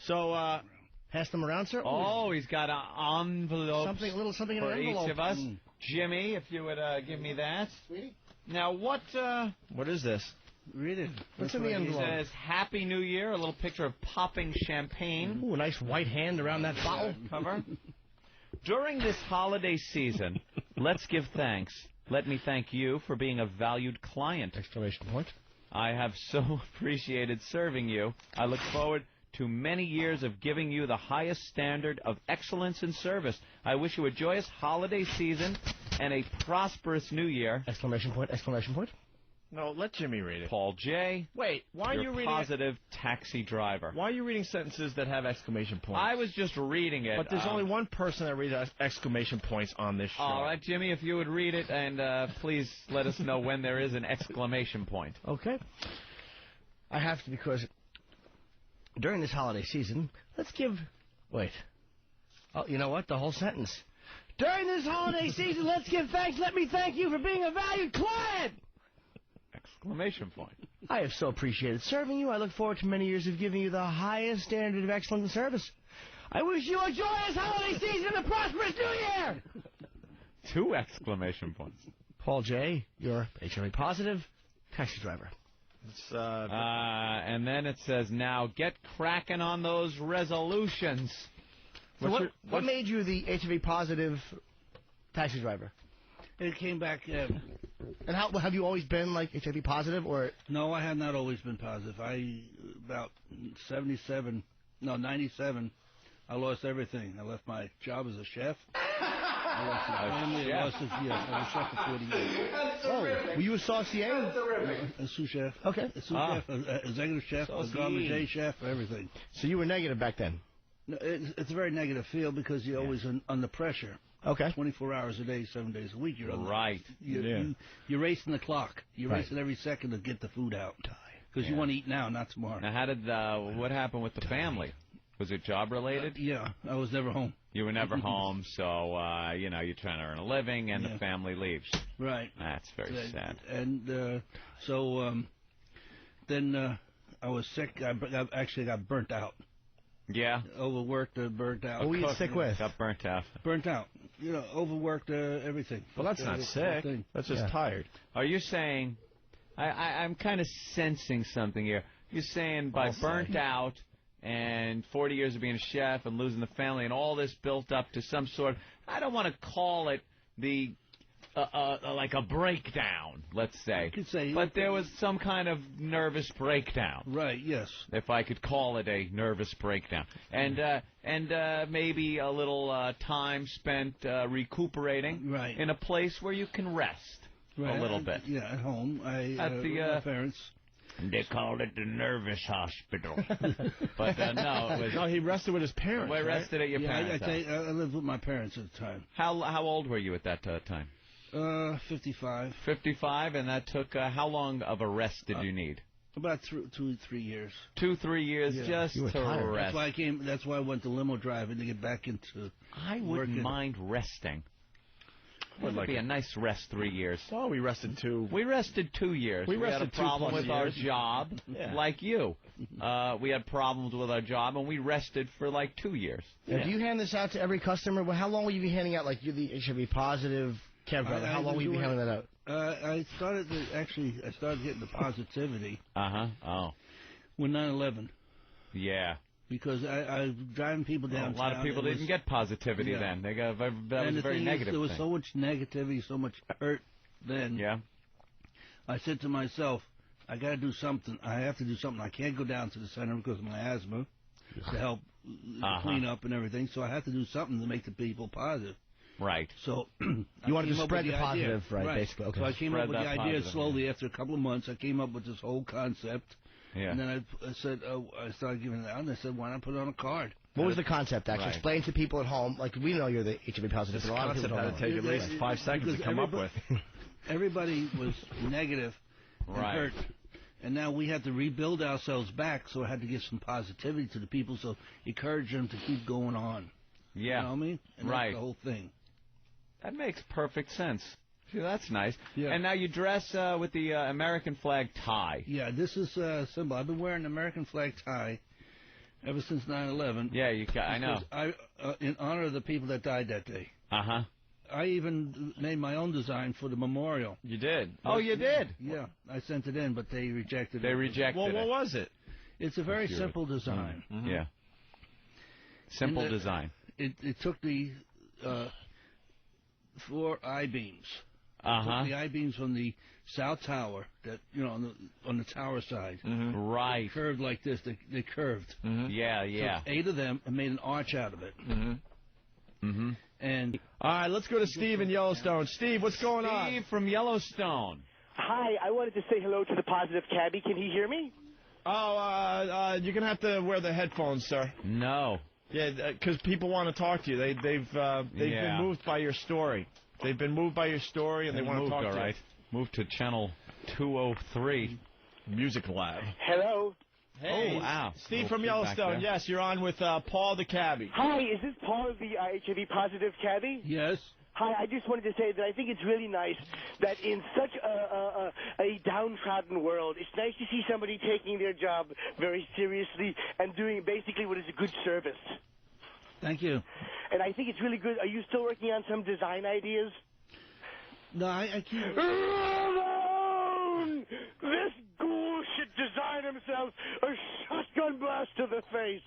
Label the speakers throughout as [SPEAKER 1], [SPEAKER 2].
[SPEAKER 1] So, pass them around, sir.
[SPEAKER 2] Oh, he's got an envelope.
[SPEAKER 1] Something in
[SPEAKER 2] for
[SPEAKER 1] an envelope.
[SPEAKER 2] each of us. Jimmy, if you would give me that.
[SPEAKER 1] Sweetie?
[SPEAKER 2] Now, what is this?
[SPEAKER 1] Read it. What's in the envelope?
[SPEAKER 2] It says, Happy New Year, a little picture of popping champagne.
[SPEAKER 1] Ooh, a nice white hand around that bottle.
[SPEAKER 2] Cover. During this holiday season, let's give thanks. Let me thank you for being a valued client.
[SPEAKER 1] Exclamation point.
[SPEAKER 2] I have so appreciated serving you. I look forward to many years of giving you the highest standard of excellence in service. I wish you a joyous holiday season and a prosperous new year.
[SPEAKER 1] Exclamation point, exclamation point.
[SPEAKER 3] No, let Jimmy read it.
[SPEAKER 2] Paul J.
[SPEAKER 3] Wait, why are you reading
[SPEAKER 2] positive taxi driver.
[SPEAKER 3] Why are you reading sentences that have exclamation points?
[SPEAKER 2] I was just reading it.
[SPEAKER 3] But there's only one person that reads exclamation points on this show.
[SPEAKER 2] All right, Jimmy, if you would read it, and please let us know when there is an exclamation point.
[SPEAKER 1] Okay. I have to, because during this holiday season, let's give... Wait. Oh, you know what? The whole sentence. During this holiday season, let's give thanks. Let me thank you for being a valued client.
[SPEAKER 2] Exclamation point.
[SPEAKER 1] I have so appreciated serving you. I look forward to many years of giving you the highest standard of excellent service. I wish you a joyous holiday season and a prosperous new year.
[SPEAKER 2] 2 exclamation points.
[SPEAKER 1] Paul J., you're HIV positive taxi driver.
[SPEAKER 2] And then it says, now get cracking on those resolutions.
[SPEAKER 1] So what made you the HIV positive taxi driver?
[SPEAKER 4] It came back...
[SPEAKER 1] And how have you always been, like, HIV positive, or...?
[SPEAKER 4] No, I have not always been positive. About 97, I lost everything. I left my job as a chef. I lost my family. I was a chef for 40 years.
[SPEAKER 1] Oh, were you a saucier?
[SPEAKER 4] A sous chef.
[SPEAKER 1] Okay.
[SPEAKER 4] A sous chef, executive chef, a gourmet chef, everything.
[SPEAKER 1] So you were negative back then?
[SPEAKER 4] No, it's a very negative field because you're always under pressure.
[SPEAKER 1] Okay.
[SPEAKER 4] 24 hours a day, 7 days a week. You're under,
[SPEAKER 2] right.
[SPEAKER 4] You're racing the clock. You're racing every second to get the food out. Because you want to eat now, not tomorrow.
[SPEAKER 2] Now, how did what happened with the family? Was it job related?
[SPEAKER 4] Yeah, I was never home.
[SPEAKER 2] You were never home, so you're trying to earn a living, and the family leaves.
[SPEAKER 4] Right.
[SPEAKER 2] That's very sad.
[SPEAKER 4] And then I was sick. I actually got burnt out.
[SPEAKER 2] Yeah.
[SPEAKER 4] Overworked, burnt out.
[SPEAKER 1] What were you sick with?
[SPEAKER 2] Got burnt out.
[SPEAKER 4] Burnt out. Overworked everything.
[SPEAKER 3] Well, that's not sick. That's just tired.
[SPEAKER 2] Are you saying... I'm kind of sensing something here. You're saying by burnt out and 40 years of being a chef and losing the family and all this built up to some sort... I don't want to call it the... like a breakdown, let's say.
[SPEAKER 4] I could say,
[SPEAKER 2] but there was some kind of nervous breakdown.
[SPEAKER 4] Right, yes.
[SPEAKER 2] If I could call it a nervous breakdown. And maybe a little time spent recuperating in a place where you can rest a little bit.
[SPEAKER 4] Yeah, at home.
[SPEAKER 2] At
[SPEAKER 4] my parents.
[SPEAKER 2] They called it the nervous hospital. But no, it was...
[SPEAKER 3] No, he rested with his parents.
[SPEAKER 2] Well, rested at your parents' house.
[SPEAKER 4] I lived with my parents at the time.
[SPEAKER 2] How old were you at that time?
[SPEAKER 4] 55.
[SPEAKER 2] 55, and that took how long of a rest did you need?
[SPEAKER 4] About 2 to 3 years.
[SPEAKER 2] 2-3 years just to rest.
[SPEAKER 4] That's why I went to limo driving to get back into.
[SPEAKER 2] I wouldn't mind resting. It would be a nice rest 3 years.
[SPEAKER 3] Oh, we rested 2.
[SPEAKER 2] We rested 2 years. We had a problem with our job, like you. We had problems with our job, and we rested for like 2 years.
[SPEAKER 1] Do you hand this out to every customer? Well, how long will you be handing out? Like, you're the HIV positive cab driver. How long will you be handing that out?
[SPEAKER 4] I started getting the positivity.
[SPEAKER 2] Oh.
[SPEAKER 4] When 9/11.
[SPEAKER 2] Yeah.
[SPEAKER 4] Because I was driving people downtown.
[SPEAKER 2] A lot of people didn't get positivity then. That was a very negative
[SPEAKER 4] thing. There was so much negativity, so much hurt then.
[SPEAKER 2] Yeah.
[SPEAKER 4] I said to myself, I got to do something. I have to do something. I can't go down to the center because of my asthma to help clean up and everything. So I have to do something to make the people positive.
[SPEAKER 2] Right.
[SPEAKER 4] So
[SPEAKER 1] you wanted to spread the positive, right? Basically. Okay.
[SPEAKER 4] So I came up with the idea slowly. After a couple of months, I came up with this whole concept.
[SPEAKER 2] Yeah.
[SPEAKER 4] And then I said, I started giving it out, and I said, why not put it on a card?
[SPEAKER 1] What was the concept, actually? Right. Explain to people at home. Like, we know you're the HIV positive, but a lot of people don't know.
[SPEAKER 3] Take at least 5 seconds to come up with.
[SPEAKER 4] Everybody was negative and hurt. And now we had to rebuild ourselves back, so I had to give some positivity to the people, so encourage them to keep going on.
[SPEAKER 2] Yeah.
[SPEAKER 4] You know what I mean? And that's the whole thing.
[SPEAKER 2] That makes perfect sense. See, that's nice.
[SPEAKER 4] Yeah.
[SPEAKER 2] And now you dress with the American flag tie.
[SPEAKER 4] Yeah, this is a symbol. I've been wearing an American flag tie Ever since 9/11.
[SPEAKER 2] Yeah, I know.
[SPEAKER 4] In honor of the people that died that day.
[SPEAKER 2] Uh-huh.
[SPEAKER 4] I even made my own design for the memorial.
[SPEAKER 3] You did?
[SPEAKER 2] Oh, you did?
[SPEAKER 4] Yeah, I sent it in, but they rejected it.
[SPEAKER 2] They rejected
[SPEAKER 3] it.
[SPEAKER 2] Well,
[SPEAKER 3] what was it?
[SPEAKER 4] It's a very simple design.
[SPEAKER 2] Mm-hmm. Yeah. Simple design.
[SPEAKER 4] It took the 4 I-beams.
[SPEAKER 2] Uh-huh.
[SPEAKER 4] The I-beams from the South Tower, that on the tower side.
[SPEAKER 2] Mm-hmm. Right.
[SPEAKER 4] Curved like this. They curved.
[SPEAKER 2] Mm-hmm. Yeah.
[SPEAKER 4] Took 8 of them and made an arch out of it.
[SPEAKER 2] Mm-hmm. Mm-hmm.
[SPEAKER 4] And
[SPEAKER 3] all right, let's go to Steve in Yellowstone. Steve, what's going on?
[SPEAKER 2] Steve from Yellowstone.
[SPEAKER 5] Hi, I wanted to say hello to the positive cabbie. Can he hear me?
[SPEAKER 3] Oh, you're gonna have to wear the headphones, sir.
[SPEAKER 2] No.
[SPEAKER 3] Yeah, because people want to talk to you. They've been moved by your story. They've been moved by your story, and they want to talk to you.
[SPEAKER 2] All right. Moved to channel 203,
[SPEAKER 3] Music Lab.
[SPEAKER 5] Hello.
[SPEAKER 3] Hey,
[SPEAKER 2] oh, wow.
[SPEAKER 3] Steve from Yellowstone. Yes, you're on with Paul the Cabbie.
[SPEAKER 5] Hi, is this Paul of the HIV positive cabbie?
[SPEAKER 4] Yes.
[SPEAKER 5] Hi, I just wanted to say that I think it's really nice that in such a downtrodden world, it's nice to see somebody taking their job very seriously and doing basically what is a good service.
[SPEAKER 4] Thank you.
[SPEAKER 5] And I think it's really good. Are you still working on some design ideas?
[SPEAKER 4] No, I can't.
[SPEAKER 5] Ramone! This ghoul should design himself a shotgun blast to the face.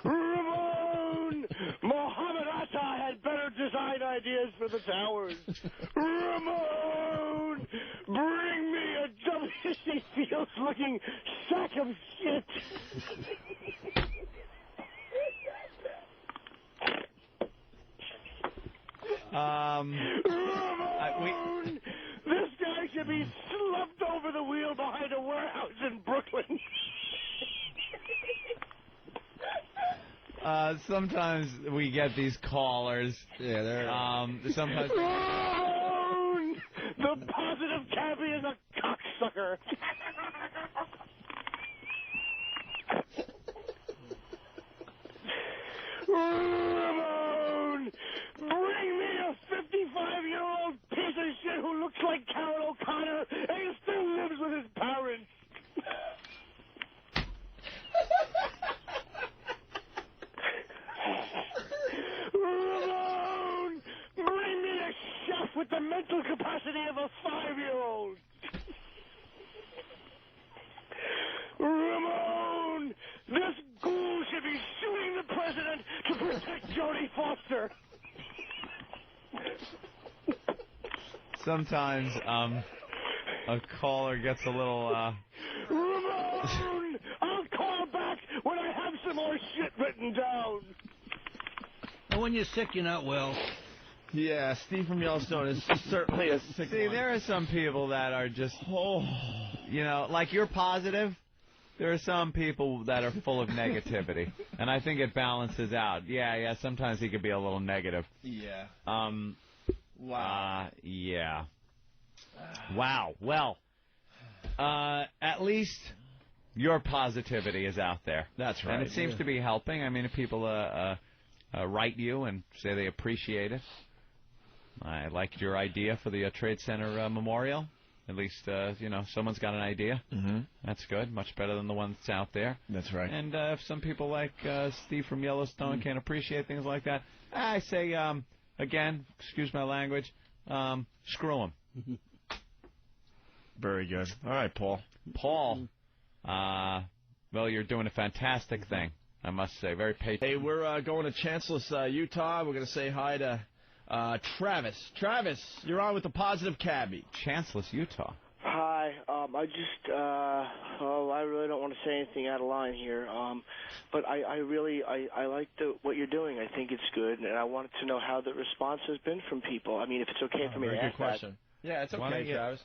[SPEAKER 5] Ramone! Mohammed Atta had better design ideas for the towers. Ramone! Bring me a W.C. Fields-looking sack of shit. Ramone! This guy should be slumped over the wheel behind a warehouse in Brooklyn.
[SPEAKER 2] Sometimes we get these callers.
[SPEAKER 1] Yeah, they're...
[SPEAKER 2] Sometimes...
[SPEAKER 5] Ramone! The positive cabbie is a cocksucker. Ramone! Bring me a 55-year-old piece of shit who looks like Carol O'Connor and still lives with his parents. Ramone! Bring me a chef with the mental capacity of a 5-year-old. Ramone! This ghoul should be shooting the president to protect Jodie Foster.
[SPEAKER 2] Sometimes a caller gets a little...
[SPEAKER 5] Ramone! I'll call back when I have some more shit written down.
[SPEAKER 4] And when you're sick, you're not well.
[SPEAKER 3] Yeah, Steve from Yellowstone is certainly a sick
[SPEAKER 2] See,
[SPEAKER 3] one.
[SPEAKER 2] there are some people that are just... like you're positive. There are some people that are full of negativity, and I think it balances out. Yeah, sometimes he could be a little negative.
[SPEAKER 3] Yeah.
[SPEAKER 2] Wow. Yeah. Wow. Well, at least your positivity is out there.
[SPEAKER 3] That's right.
[SPEAKER 2] And it seems to be helping. I mean, if people write you and say they appreciate it. I liked your idea for the Trade Center memorial. At least, someone's got an idea.
[SPEAKER 3] Mm-hmm.
[SPEAKER 2] That's good. Much better than the one that's out there.
[SPEAKER 3] That's right.
[SPEAKER 2] And if some people like Steve from Yellowstone can't appreciate things like that, I say, again, excuse my language, screw them.
[SPEAKER 3] Very good. All right, Paul.
[SPEAKER 2] Paul, well, you're doing a fantastic thing, I must say. Very patient.
[SPEAKER 3] Hey, we're going to Chanceless, Utah. We're going to say hi to Travis. Travis, you're on with the Positive Cabbie.
[SPEAKER 2] Chanceless, Utah.
[SPEAKER 5] Hi. I really don't want to say anything out of line here. But I really like what you're doing. I think it's good, and I wanted to know how the response has been from people. I mean, if it's okay for me to
[SPEAKER 3] Very
[SPEAKER 5] ask
[SPEAKER 3] good question. Yeah, it's okay, Travis.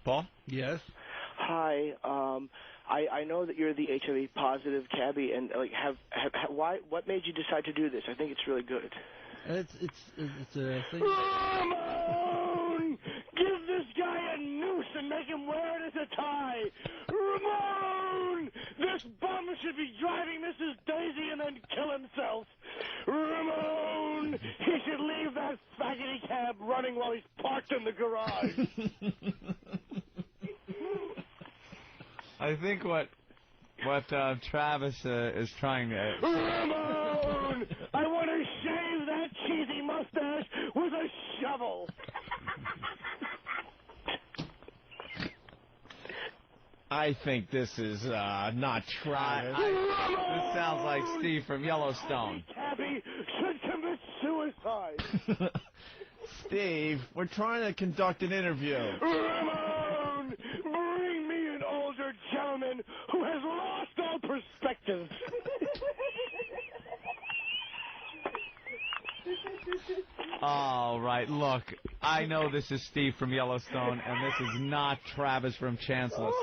[SPEAKER 2] Paul?
[SPEAKER 4] Yes.
[SPEAKER 5] Hi. I know that you're the HIV positive cabbie, and what made you decide to do this? I think it's really good.
[SPEAKER 4] It's a thing.
[SPEAKER 5] Ramone! Give this guy a noose and make him wear it as a tie. Ramone! This bum should be driving Mrs. Daisy and then kill himself. Ramone! He should leave that faggoty cab running while he's parked in the garage.
[SPEAKER 2] I think what what Travis is trying to...
[SPEAKER 5] Ramone! I want to shave that cheesy mustache with a shovel.
[SPEAKER 3] I think this is not Travis.
[SPEAKER 2] This sounds like Steve from Yellowstone.
[SPEAKER 5] Cabbie should commit suicide.
[SPEAKER 3] Steve, we're trying to conduct an interview.
[SPEAKER 5] Ramone! Bring me an older gentleman who has lost all perspective.
[SPEAKER 2] All right, look, I know this is Steve from Yellowstone, and this is not Travis from Chancellor's.